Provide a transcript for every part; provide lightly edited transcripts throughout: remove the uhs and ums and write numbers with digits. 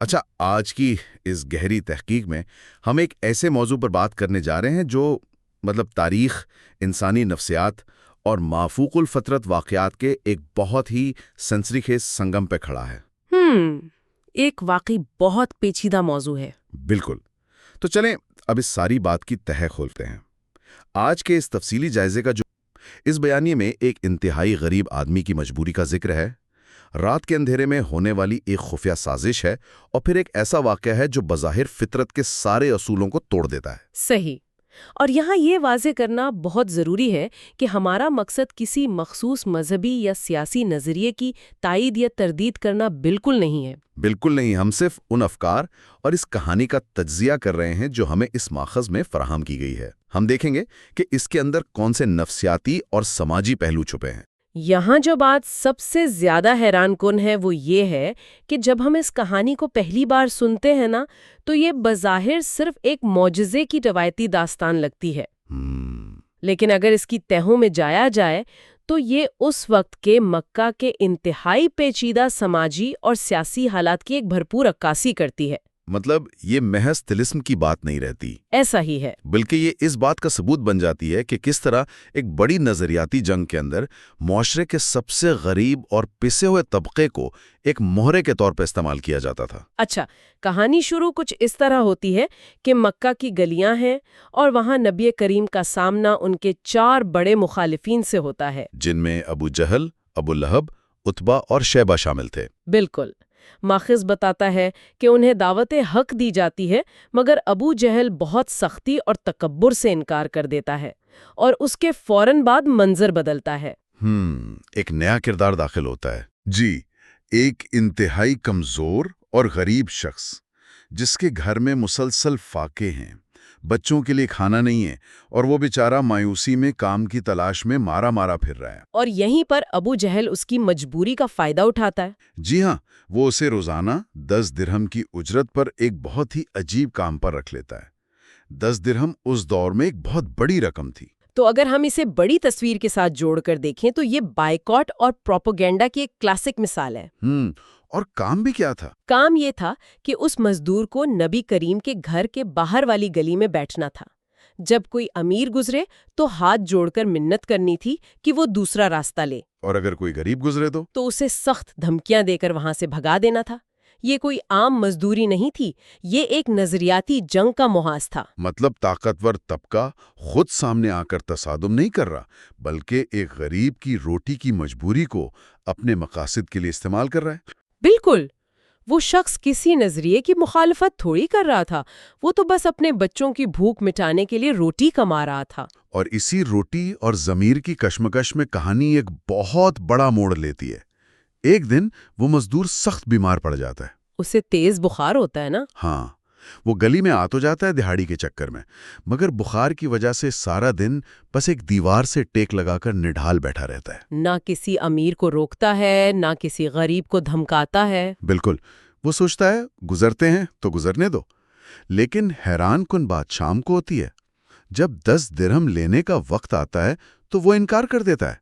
اچھا، آج کی اس گہری تحقیق میں ہم ایک ایسے موضوع پر بات کرنے جا رہے ہیں جو تاریخ، انسانی نفسیات اور مافوق الفطرت واقعات کے ایک بہت ہی سنسری خیز سنگم پہ کھڑا ہے۔ ایک واقعی بہت پیچیدہ موضوع ہے۔ بالکل۔ تو چلیں اب اس ساری بات کی تہہ کھولتے ہیں۔ آج کے اس تفصیلی جائزے کا جو اس بیانیے میں ایک انتہائی غریب آدمی کی مجبوری کا ذکر ہے، رات کے اندھیرے میں ہونے والی ایک خفیہ سازش ہے، اور پھر ایک ایسا واقعہ ہے جو بظاہر فطرت کے سارے اصولوں کو توڑ دیتا ہے۔ صحیح۔ اور یہاں یہ واضح کرنا بہت ضروری ہے کہ ہمارا مقصد کسی مخصوص مذہبی یا سیاسی نظریے کی تائید یا تردید کرنا بالکل نہیں ہے۔ بالکل نہیں، ہم صرف ان افکار اور اس کہانی کا تجزیہ کر رہے ہیں جو ہمیں اس ماخذ میں فراہم کی گئی ہے۔ ہم دیکھیں گے کہ اس کے اندر کون سے نفسیاتی اور سماجی پہلو چھپے ہیں۔ یہاں جو بات سب سے زیادہ حیران کن ہے وہ یہ ہے کہ جب ہم اس کہانی کو پہلی بار سنتے ہیں نا، تو یہ بظاہر صرف ایک معجزے کی روایتی داستان لگتی ہے۔ لیکن اگر اس کی تہوں میں جایا جائے تو یہ اس وقت کے مکہ کے انتہائی پیچیدہ سماجی اور سیاسی حالات کی ایک بھرپور عکاسی کرتی ہے۔ مطلب یہ محض طلسم کی بات نہیں رہتی، ایسا ہی ہے، بلکہ یہ اس بات کا ثبوت بن جاتی ہے کہ کس طرح ایک بڑی نظریاتی جنگ کے اندر معاشرے کے سب سے غریب اور پسے ہوئے طبقے کو ایک مہرے کے طور پر استعمال کیا جاتا تھا۔ اچھا، کہانی شروع کچھ اس طرح ہوتی ہے کہ مکہ کی گلیاں ہیں اور وہاں نبی کریم کا سامنا ان کے 4 بڑے مخالفین سے ہوتا ہے، جن میں ابو جہل، ابو لہب، عتبہ اور شیبہ شامل تھے۔ بالکل۔ ماخذ بتاتا ہے کہ انہیں دعوت حق دی جاتی ہے، مگر ابو جہل بہت سختی اور تکبر سے انکار کر دیتا ہے، اور اس کے فوراً بعد منظر بدلتا ہے۔ ایک نیا کردار داخل ہوتا ہے۔ جی، ایک انتہائی کمزور اور غریب شخص جس کے گھر میں مسلسل فاقے ہیں، بچوں کے لیے کھانا نہیں ہے، اور وہ بیچارہ مایوسی میں کام کی تلاش میں مارا مارا پھر رہا ہے۔ اور یہیں پر ابو جہل اس کی مجبوری کا فائدہ اٹھاتا ہے۔ جی ہاں، وہ اسے روزانہ 10 درہم کی اجرت پر ایک بہت ہی عجیب کام پر رکھ لیتا ہے۔ 10 درہم اس دور میں ایک بہت بڑی رقم تھی۔ تو اگر ہم اسے بڑی تصویر کے ساتھ جوڑ کر دیکھیں تو یہ بائیکاٹ اور پروپیگنڈا کی ایک کلاسک مثال ہے۔ اور کام بھی کیا تھا؟ کام یہ تھا کہ اس مزدور کو نبی کریم کے گھر کے باہر والی گلی میں بیٹھنا تھا۔ جب کوئی امیر گزرے تو ہاتھ جوڑ کر منت کرنی تھی کہ وہ دوسرا راستہ لے، اور اگر کوئی غریب گزرے تو اسے سخت دھمکیاں دے کر وہاں سے بھگا دینا تھا۔ یہ کوئی عام مزدوری نہیں تھی، یہ ایک نظریاتی جنگ کا محاذ تھا۔ مطلب طاقتور طبقہ خود سامنے آ کر تصادم نہیں کر رہا، بلکہ ایک غریب کی روٹی کی مجبوری کو اپنے مقاصد کے لیے استعمال کر رہا ہے۔ بالکل، وہ شخص کسی نظریے کی مخالفت تھوڑی کر رہا تھا، وہ تو بس اپنے بچوں کی بھوک مٹانے کے لیے روٹی کما رہا تھا۔ اور اسی روٹی اور ضمیر کی کشمکش میں کہانی ایک بہت بڑا موڑ لیتی ہے۔ ایک دن وہ مزدور سخت بیمار پڑ جاتا ہے۔ اسے تیز بخار ہوتا ہے نا؟ ہاں، وہ گلی میں آ تو جاتا ہے دہاڑی کے چکر میں، مگر بخار کی وجہ سے سارا دن بس ایک دیوار سے ٹیک لگا کر نڈھال بیٹھا رہتا ہے۔ نہ کسی امیر کو روکتا ہے، نہ کسی غریب کو دھمکاتا ہے۔ بالکل، وہ سوچتا ہے گزرتے ہیں تو گزرنے دو۔ لیکن حیران کن بات شام کو ہوتی ہے۔ جب 10 درہم لینے کا وقت آتا ہے تو وہ انکار کر دیتا ہے۔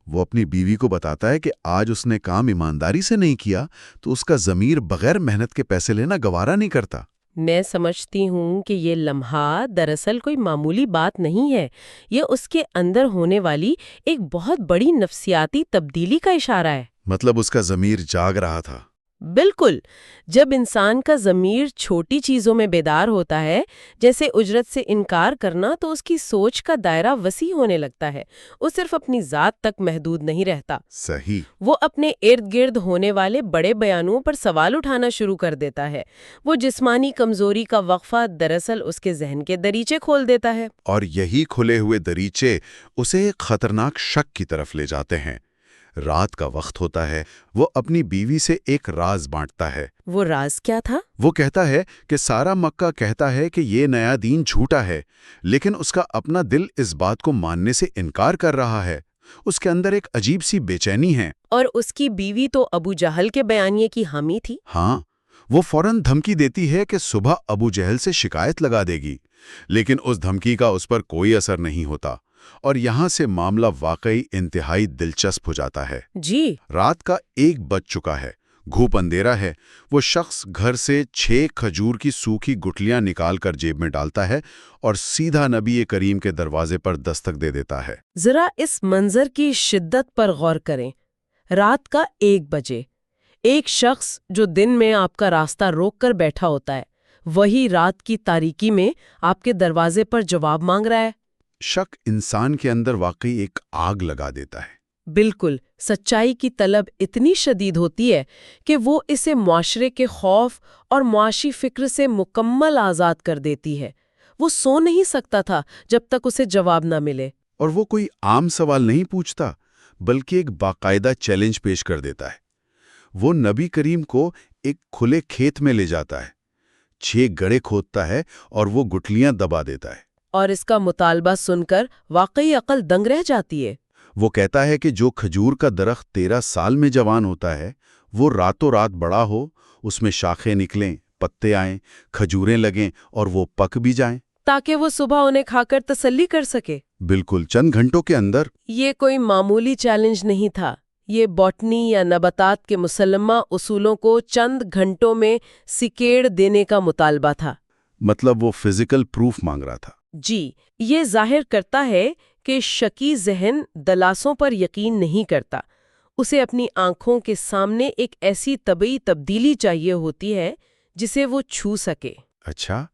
وہ اپنی بیوی کو بتاتا ہے کہ آج اس نے کام ایمانداری سے نہیں کیا تو اس کا ضمیر بغیر محنت کے پیسے لینا گوارا نہیں کرتا۔ میں سمجھتی ہوں کہ یہ لمحہ دراصل کوئی معمولی بات نہیں ہے، یہ اس کے اندر ہونے والی ایک بہت بڑی نفسیاتی تبدیلی کا اشارہ ہے۔ مطلب اس کا ضمیر جاگ رہا تھا۔ بالکل، جب انسان کا ضمیر چھوٹی چیزوں میں بیدار ہوتا ہے، جیسے اجرت سے انکار کرنا، تو اس کی سوچ کا دائرہ وسیع ہونے لگتا ہے۔ وہ صرف اپنی ذات تک محدود نہیں رہتا۔ صحیح۔ وہ اپنے ارد گرد ہونے والے بڑے بیانوں پر سوال اٹھانا شروع کر دیتا ہے۔ وہ جسمانی کمزوری کا وقفہ دراصل اس کے ذہن کے دریچے کھول دیتا ہے، اور یہی کھلے ہوئے دریچے اسے ایک خطرناک شک کی طرف لے جاتے ہیں۔ رات کا وقت ہوتا ہے، وہ اپنی بیوی سے ایک راز بانٹتا ہے۔ وہ راز کیا تھا؟ وہ کہتا ہے کہ سارا مکہ کہتا ہے کہ یہ نیا دین جھوٹا ہے، لیکن اس کا اپنا دل اس بات کو ماننے سے انکار کر رہا ہے۔ اس کے اندر ایک عجیب سی بے چینی ہے۔ اور اس کی بیوی تو ابو جہل کے بیانیے کی حامی تھی۔ ہاں، وہ فوراً دھمکی دیتی ہے کہ صبح ابو جہل سے شکایت لگا دے گی، لیکن اس دھمکی کا اس پر کوئی اثر نہیں ہوتا، اور یہاں سے معاملہ واقعی انتہائی دلچسپ ہو جاتا ہے۔ جی، رات کا 1 بج چکا ہے، گھوپ اندھیرا ہے، وہ شخص گھر سے 6 کھجور کی سوکھی گٹلیاں نکال کر جیب میں ڈالتا ہے اور سیدھا نبی کریم کے دروازے پر دستک دے دیتا ہے۔ ذرا اس منظر کی شدت پر غور کریں۔ رات کا 1 بجے ایک شخص جو دن میں آپ کا راستہ روک کر بیٹھا ہوتا ہے، وہی رات کی تاریکی میں آپ کے دروازے پر جواب مانگ رہا ہے۔ شک انسان کے اندر واقعی ایک آگ لگا دیتا ہے۔ بالکل، سچائی کی طلب اتنی شدید ہوتی ہے کہ وہ اسے معاشرے کے خوف اور معاشی فکر سے مکمل آزاد کر دیتی ہے۔ وہ سو نہیں سکتا تھا جب تک اسے جواب نہ ملے۔ اور وہ کوئی عام سوال نہیں پوچھتا، بلکہ ایک باقاعدہ چیلنج پیش کر دیتا ہے۔ وہ نبی کریم کو ایک کھلے کھیت میں لے جاتا ہے، 6 گڑھے کھودتا ہے اور وہ گٹلیاں دبا دیتا ہے۔ اور اس کا مطالبہ سن کر واقعی عقل دنگ رہ جاتی ہے۔ وہ کہتا ہے کہ جو کھجور کا درخت 13 سال میں جوان ہوتا ہے، وہ راتوں رات بڑا ہو، اس میں شاخیں نکلیں، پتے آئیں، کھجوریں لگیں اور وہ پک بھی جائیں، تاکہ وہ صبح انہیں کھا کر تسلی کر سکے۔ بالکل چند گھنٹوں کے اندر۔ یہ کوئی معمولی چیلنج نہیں تھا، یہ باٹنی یا نباتات کے مسلمہ اصولوں کو چند گھنٹوں میں سکیڑ دینے کا مطالبہ تھا۔ مطلب وہ فزیکل پروف مانگ رہا تھا۔ جی، یہ ظاہر کرتا ہے کہ شکی ذہن دلاسوں پر یقین نہیں کرتا، اسے اپنی آنکھوں کے سامنے ایک ایسی طبعی تبدیلی چاہیے ہوتی ہے جسے وہ چھو سکے۔ اچھا،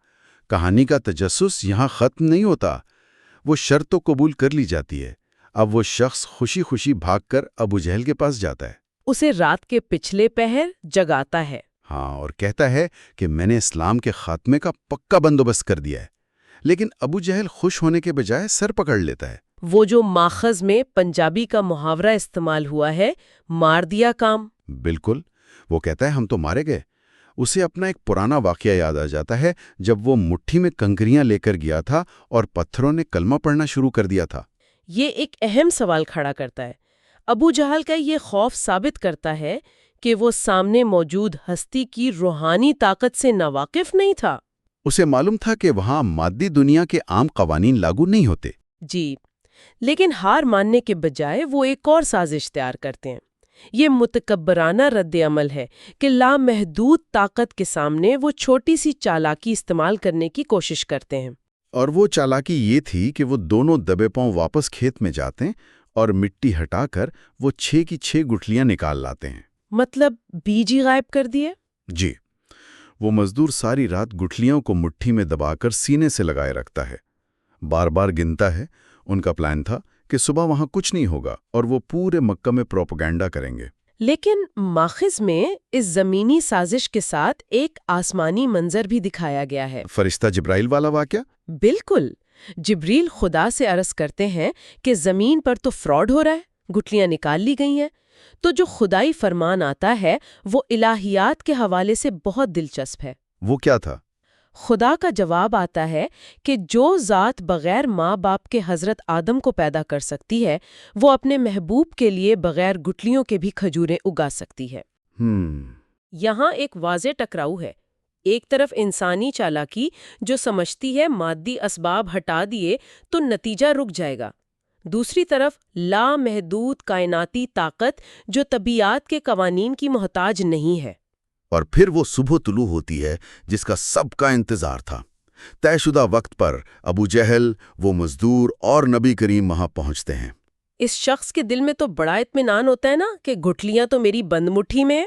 کہانی کا تجسس یہاں ختم نہیں ہوتا، وہ شرط تو قبول کر لی جاتی ہے۔ اب وہ شخص خوشی خوشی بھاگ کر ابو جہل کے پاس جاتا ہے، اسے رات کے پچھلے پہر جگاتا ہے۔ ہاں، اور کہتا ہے کہ میں نے اسلام کے خاتمے کا پکا بندوبست کر دیا ہے۔ لیکن ابو جہل خوش ہونے کے بجائے سر پکڑ لیتا ہے۔ وہ جو ماخذ میں پنجابی کا محاورہ استعمال ہوا ہے، مار دیا کام۔ بالکل، وہ کہتا ہے ہم تو مارے گئے۔ اسے اپنا ایک پرانا واقعہ یاد آ جاتا ہے، جب وہ مٹھی میں کنکریاں لے کر گیا تھا اور پتھروں نے کلمہ پڑھنا شروع کر دیا تھا۔ یہ ایک اہم سوال کھڑا کرتا ہے۔ ابو جہل کا یہ خوف ثابت کرتا ہے کہ وہ سامنے موجود ہستی کی روحانی طاقت سے ناواقف نہیں تھا۔ اسے معلوم تھا کہ وہاں مادی دنیا کے عام قوانین لاگو نہیں ہوتے۔ جی، لیکن ہار ماننے کے بجائے وہ ایک اور سازش تیار کرتے ہیں۔ یہ متکبرانہ رد عمل ہے کہ لامحدود طاقت کے سامنے وہ چھوٹی سی چالاکی استعمال کرنے کی کوشش کرتے ہیں۔ اور وہ چالاکی یہ تھی کہ وہ دونوں دبے پاؤں واپس کھیت میں جاتے ہیں اور مٹی ہٹا کر وہ 6 کی 6 گٹلیاں نکال لاتے ہیں۔ مطلب بیج ہی غائب کر دیے؟ جی، وہ مزدور ساری رات گٹھلیوں کو مٹھی میں دبا کر سینے سے لگائے رکھتا ہے، بار بار گنتا ہے۔ ان کا پلان تھا کہ صبح وہاں کچھ نہیں ہوگا اور وہ پورے مکہ میں پروپیگنڈا کریں گے۔ لیکن ماخذ میں اس زمینی سازش کے ساتھ ایک آسمانی منظر بھی دکھایا گیا ہے۔ فرشتہ جبرائیل والا واقعہ؟ بالکل، جبریل خدا سے عرض کرتے ہیں کہ زمین پر تو فراڈ ہو رہا ہے، گٹلیاں نکال لی گئی ہیں۔ تو جو خدائی فرمان آتا ہے وہ الہیات کے حوالے سے بہت دلچسپ ہے۔ وہ کیا تھا؟ خدا کا جواب آتا ہے کہ جو ذات بغیر ماں باپ کے حضرت آدم کو پیدا کر سکتی ہے، وہ اپنے محبوب کے لیے بغیر گٹلیوں کے بھی کھجوریں اگا سکتی ہے۔ یہاں ایک واضح ٹکراؤ ہے۔ ایک طرف انسانی چالاکی جو سمجھتی ہے مادی اسباب ہٹا دیے تو نتیجہ رک جائے گا، دوسری طرف لامحدود کائناتی طاقت جو طبیعت کے قوانین کی محتاج نہیں ہے۔ اور پھر وہ صبح طلوع ہوتی ہے جس کا سب کا انتظار تھا۔ طے شدہ وقت پر ابو جہل، وہ مزدور اور نبی کریم وہاں پہنچتے ہیں۔ اس شخص کے دل میں تو بڑا اطمینان ہوتا ہے نا کہ گٹلیاں تو میری بند مٹھی میں ہیں۔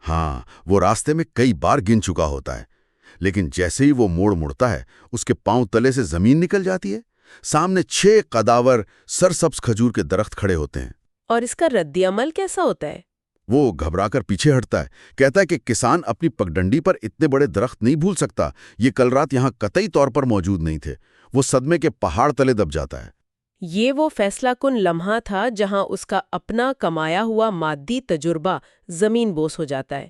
ہاں، وہ راستے میں کئی بار گن چکا ہوتا ہے، لیکن جیسے ہی وہ مڑتا ہے اس کے پاؤں تلے سے زمین نکل جاتی ہے۔ سامنے 6 قداور سرسبز کھجور کے درخت کھڑے ہوتے ہیں۔ اور اس کا رد عمل کیسا ہوتا ہے؟ وہ گھبرا کر پیچھے ہٹتا ہے، کہتا ہے کہ کسان اپنی پگڈنڈی پر اتنے بڑے درخت نہیں بھول سکتا، یہ کل رات یہاں قطعی طور پر موجود نہیں تھے۔ وہ صدمے کے پہاڑ تلے دب جاتا ہے۔ یہ وہ فیصلہ کن لمحہ تھا جہاں اس کا اپنا کمایا ہوا مادی تجربہ زمین بوس ہو جاتا ہے۔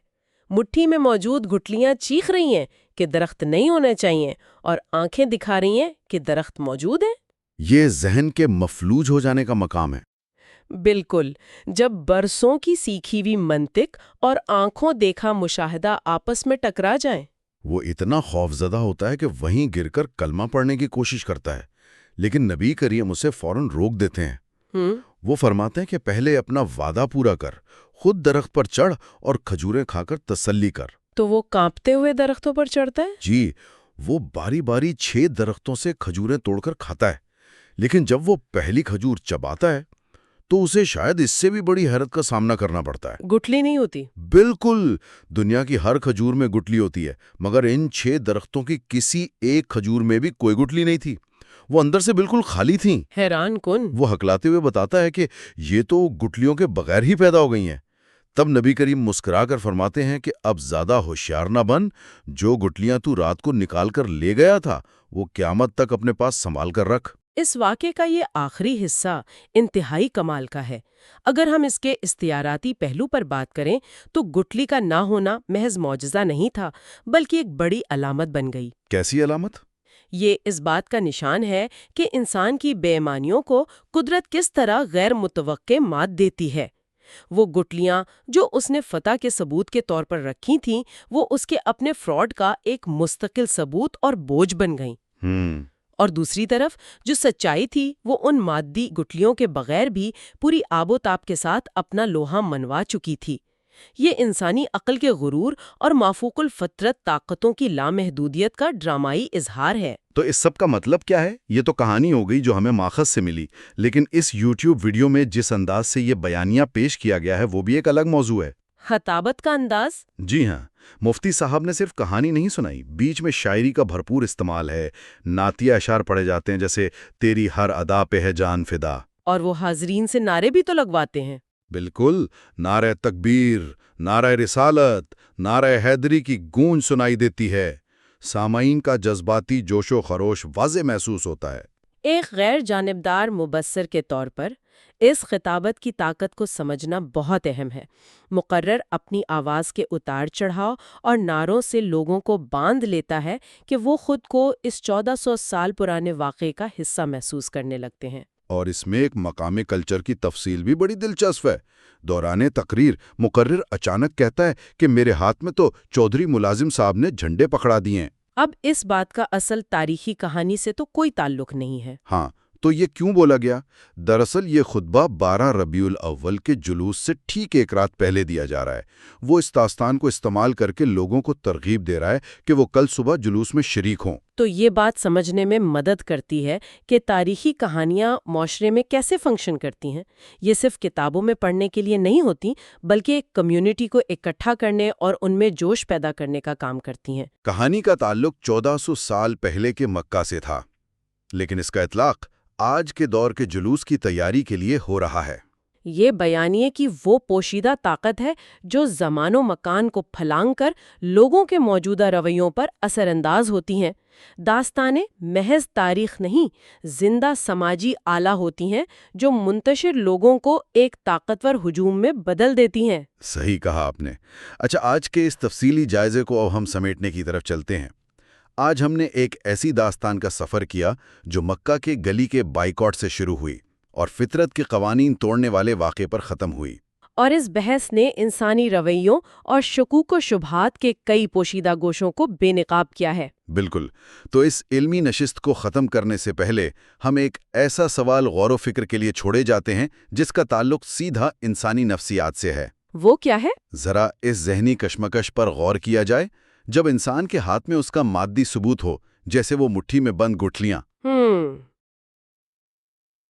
مٹھی میں موجود گٹلیاں چیخ رہی ہیں کہ درخت نہیں ہونے چاہیے، اور آنکھیں دکھا رہی ہیں کہ درخت موجود ہے۔ یہ ذہن کے مفلوج ہو جانے کا مقام ہے۔ بالکل، جب برسوں کی سیکھی ہوئی منطق اور آنکھوں دیکھا مشاہدہ آپس میں ٹکرا جائیں۔ وہ اتنا خوفزدہ ہوتا ہے کہ وہیں گر کر کلمہ پڑھنے کی کوشش کرتا ہے، لیکن نبی کریم اسے فوراً روک دیتے ہیں۔ وہ فرماتے ہیں کہ پہلے اپنا وعدہ پورا کر، خود درخت پر چڑھ اور کھجوریں کھا کر تسلی کر۔ تو وہ کانپتے ہوئے درختوں پر چڑھتا ہے؟ جی، وہ باری باری 6 درختوں سے کھجوریں توڑ کر کھاتا ہے، لیکن جب وہ پہلی کھجور چباتا ہے تو اسے شاید اس سے بھی بڑی حیرت کا سامنا کرنا پڑتا ہے۔ گٹلی نہیں ہوتی؟ بالکل، دنیا کی ہر کھجور میں گٹلی ہوتی ہے، مگر ان 6 درختوں کی کسی ایک کھجور میں بھی کوئی گٹلی نہیں تھی۔ وہ اندر سے بالکل خالی تھیں۔ حیران کن۔ وہ ہکلاتے ہوئے بتاتا ہے کہ یہ تو گٹلیوں کے بغیر ہی پیدا ہو گئی ہیں۔ تب نبی کریم مسکرا کر فرماتے ہیں کہ اب زیادہ ہوشیار نہ بن، جو گٹلیاں تو رات کو نکال کر لے گیا تھا وہ قیامت تک اپنے پاس سنبھال کر رکھ۔ اس واقعے کا یہ آخری حصہ انتہائی کمال کا ہے۔ اگر ہم اس کے استعاراتی پہلو پر بات کریں تو گٹلی کا نہ ہونا محض معجزہ نہیں تھا، بلکہ ایک بڑی علامت بن گئی۔ کیسی علامت؟ یہ اس بات کا نشان ہے کہ انسان کی بے ایمانیوں کو قدرت کس طرح غیر متوقع مات دیتی ہے۔ وہ گٹلیاں جو اس نے فتح کے ثبوت کے طور پر رکھی تھیں، وہ اس کے اپنے فراڈ کا ایک مستقل ثبوت اور بوجھ بن گئیں۔ اور دوسری طرف جو سچائی تھی وہ ان مادی گٹلیوں کے بغیر بھی پوری آب و تاب کے ساتھ اپنا لوہا منوا چکی تھی۔ یہ انسانی عقل کے غرور اور مافوق الفطرت طاقتوں کی لامحدودیت کا ڈرامائی اظہار ہے۔ تو اس سب کا مطلب کیا ہے؟ یہ تو کہانی ہو گئی جو ہمیں ماخذ سے ملی، لیکن اس یوٹیوب ویڈیو میں جس انداز سے یہ بیانیہ پیش کیا گیا ہے وہ بھی ایک الگ موضوع ہے۔ خطابت کا انداز؟ جی ہاں، مفتی صاحب نے صرف کہانی نہیں سنائی، بیچ میں شاعری کا بھرپور استعمال ہے۔ نعتیہ اشعار پڑھے جاتے ہیں جیسے تیری ہر ادا پہ ہے جان فدا۔ اور وہ حاضرین سے نعرے بھی تو لگواتے ہیں۔ بالکل، نعرہ تکبیر، نعرہ رسالت، نعرہ حیدری کی گونج سنائی دیتی ہے۔ سامعین کا جذباتی جوش و خروش واضح محسوس ہوتا ہے۔ ایک غیر جانبدار مبصر کے طور پر اس خطابت کی طاقت کو سمجھنا بہت اہم ہے۔ مقرر اپنی آواز کے اتار چڑھاؤ اور نعروں سے لوگوں کو باندھ لیتا ہے کہ وہ خود کو اس 1400 سال پرانے واقعے کا حصہ محسوس کرنے لگتے ہیں۔ اور اس میں ایک مقامی کلچر کی تفصیل بھی بڑی دلچسپ ہے۔ دوران تقریر مقرر اچانک کہتا ہے کہ میرے ہاتھ میں تو چودھری ملازم صاحب نے جھنڈے پکڑا دیے ہیں۔ اب اس بات کا اصل تاریخی کہانی سے تو کوئی تعلق نہیں ہے۔ ہاں، تو یہ کیوں بولا گیا؟ دراصل یہ خطبہ 12 ربیع الاول کے جلوس سے ٹھیک ایک رات پہلے دیا جا رہا ہے۔ وہ اس داستان کو استعمال کر کے لوگوں کو ترغیب دے رہا ہے کہ وہ کل صبح جلوس میں شریک ہوں۔ تو یہ بات سمجھنے میں مدد کرتی ہے کہ تاریخی کہانیاں معاشرے میں کیسے فنکشن کرتی ہیں۔ یہ صرف کتابوں میں پڑھنے کے لیے نہیں ہوتی، بلکہ ایک کمیونٹی کو اکٹھا کرنے اور ان میں جوش پیدا کرنے کا کام کرتی ہیں۔ کہانی کا تعلق 1400 سال پہلے کے مکہ سے تھا، لیکن اس کا اطلاق آج کے دور کے جلوس کی تیاری کے لیے ہو رہا ہے۔ یہ بیانیے کی وہ پوشیدہ طاقت ہے جو زمان و مکان کو پھلانگ کر لوگوں کے موجودہ رویوں پر اثر انداز ہوتی ہیں۔ داستانیں محض تاریخ نہیں، زندہ سماجی آلہ ہوتی ہیں جو منتشر لوگوں کو ایک طاقتور ہجوم میں بدل دیتی ہیں۔ صحیح کہا آپ نے۔ اچھا، آج کے اس تفصیلی جائزے کو اب ہم سمیٹنے کی طرف چلتے ہیں۔ آج ہم نے ایک ایسی داستان کا سفر کیا جو مکہ کے گلی کے بائیکاٹ سے شروع ہوئی اور فطرت کے قوانین توڑنے والے واقعے پر ختم ہوئی۔ اور اس بحث نے انسانی رویوں اور شکوک و شبہات کے کئی پوشیدہ گوشوں کو بے نقاب کیا ہے۔ بالکل۔ تو اس علمی نشست کو ختم کرنے سے پہلے ہم ایک ایسا سوال غور و فکر کے لیے چھوڑے جاتے ہیں جس کا تعلق سیدھا انسانی نفسیات سے ہے۔ وہ کیا ہے؟ ذرا اس ذہنی کشمکش پر غور کیا جائے جب انسان کے ہاتھ میں اس کا مادی ثبوت ہو، جیسے وہ مٹھی میں بند گٹھلیاں،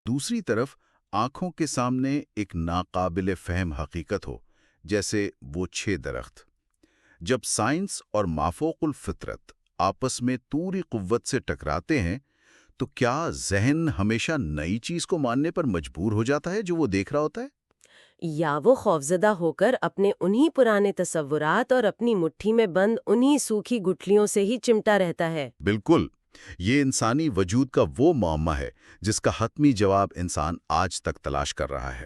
دوسری طرف آنکھوں کے سامنے ایک ناقابل فہم حقیقت ہو، جیسے وہ 6 درخت۔ جب سائنس اور مافوق الفطرت آپس میں پوری قوت سے ٹکراتے ہیں تو کیا ذہن ہمیشہ نئی چیز کو ماننے پر مجبور ہو جاتا ہے جو وہ دیکھ رہا ہوتا ہے؟ یا وہ خوفزدہ ہو کر اپنے انہی پرانے تصورات اور اپنی مٹھی میں بند انہی سوکھی گٹھلیوں سے ہی چمٹا رہتا ہے؟ بالکل۔ یہ انسانی وجود کا وہ معمہ ہے جس کا حتمی جواب انسان آج تک تلاش کر رہا ہے۔